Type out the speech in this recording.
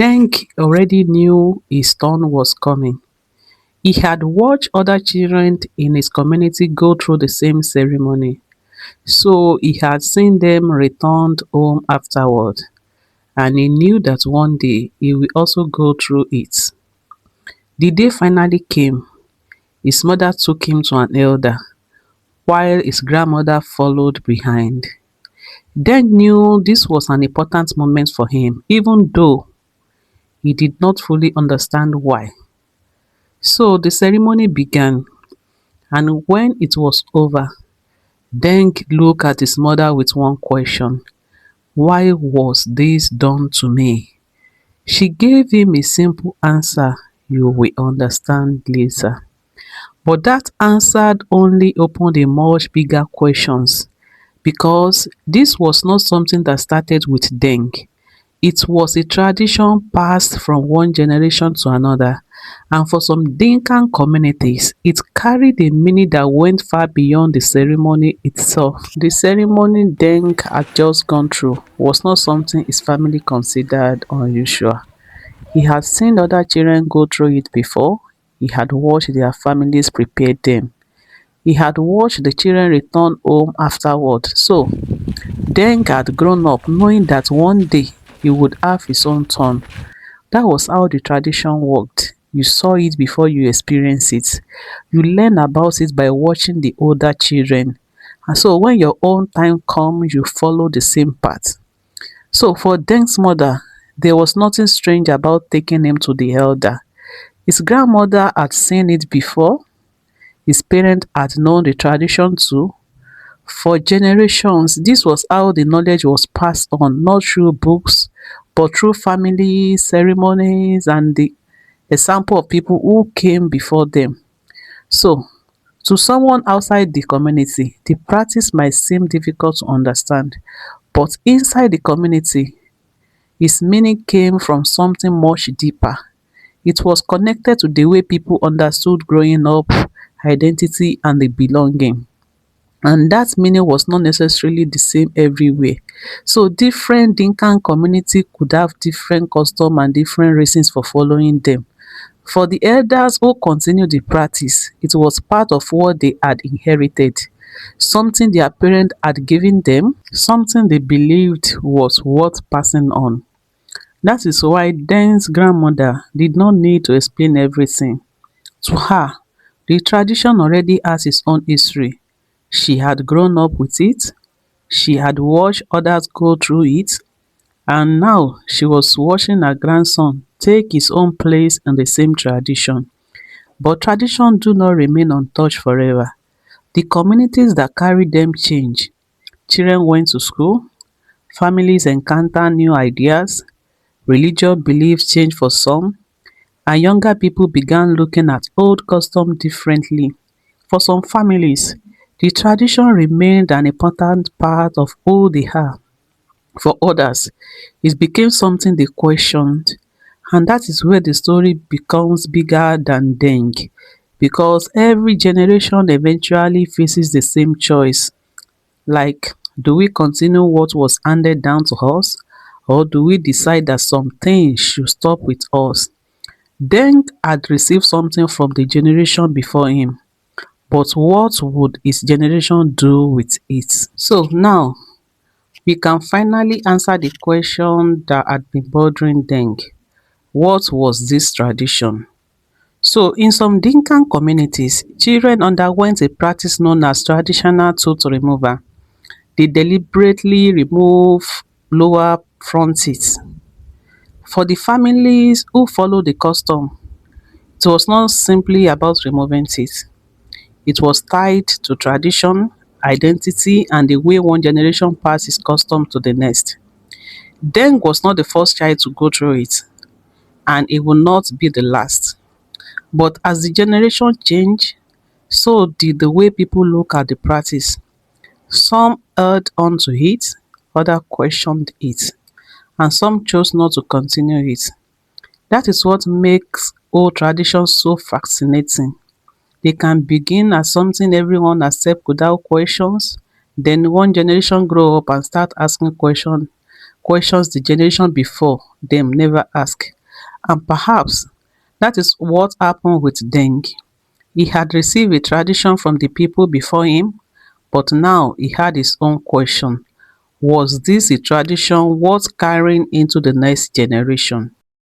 Deng already knew his turn was coming. He had watched other children in his community go through the same ceremony, so he had seen them return home afterward, and he knew that one day he will also go through it. The day finally came. His mother took him to an elder, while his grandmother followed behind. Deng knew this was an important moment for him, even though he did not fully understand why. So the ceremony began, and when it was over, Deng looked at his mother with one question: why was this done to me? She gave him a simple answer you will understand later. But that answer only opened a much bigger questions, because this was not something that started with Deng. It was a tradition passed from one generation to another, and for some Dinka communities, it carried a meaning that went far beyond the ceremony itself. The ceremony Deng had just gone through was not something his family considered unusual. He had seen other children go through it before. He had watched their families prepare them. He had watched the children return home afterward. So Deng had grown up knowing that one day he would have his own turn. That was how the tradition worked. You saw it before you experienced it. You learn about it by watching the older children. And so when your own time comes, you follow the same path. So for Deng's mother, there was nothing strange about taking him to the elder. His grandmother had seen it before. His parents had known the tradition too. For generations, this was how the knowledge was passed on, not through books, but through family ceremonies and the example of people who came before them. So, to someone outside the community, the practice might seem difficult to understand, but inside the community, its meaning came from something much deeper. It was connected to the way people understood growing up, identity, and the belonging. And that meaning was not necessarily the same everywhere. So different Dinkan community could have different custom and different reasons for following them. For the elders who continued the practice, it was part of what they had inherited, something their parents had given them, something they believed was worth passing on. That is why Den's grandmother did not need to explain everything. To her, the tradition already has its own history. She had grown up with it, she had watched others go through it, and now she was watching her grandson take his own place in the same tradition. But tradition do not remain untouched forever. The communities that carry them change. Children went to school, families encounter new ideas, religious beliefs change for some, and younger people began looking at old customs differently. For some families, the tradition remained an important part of who they are. For others, it became something they questioned, and that is where the story becomes bigger than Deng, because every generation eventually faces the same choice, like, do we continue what was handed down to us, or do we decide that some things should stop with us? Deng had received something from the generation before him, but what would his generation do with it? So now we can finally answer the question that had been bothering Deng. What was this tradition? So in some Dinkan communities, children underwent a practice known as traditional tooth removal. They deliberately remove lower front teeth. For the families who followed the custom, it was not simply about removing teeth. It was tied to tradition, identity, and the way one generation passes custom to the next. Deng was not the first child to go through it, and it will not be the last. But as the generation changed, so did the way people look at the practice. Some held on to it, others questioned it, and some chose not to continue it. That is what makes old traditions so fascinating. They can begin as something everyone accepts without questions, then one generation grow up and start asking questions questions the generation before them never ask. And perhaps that is what happened with Deng. He had received a tradition from the people before him, but now he had his own question. Was this a tradition worth carrying into the next generation?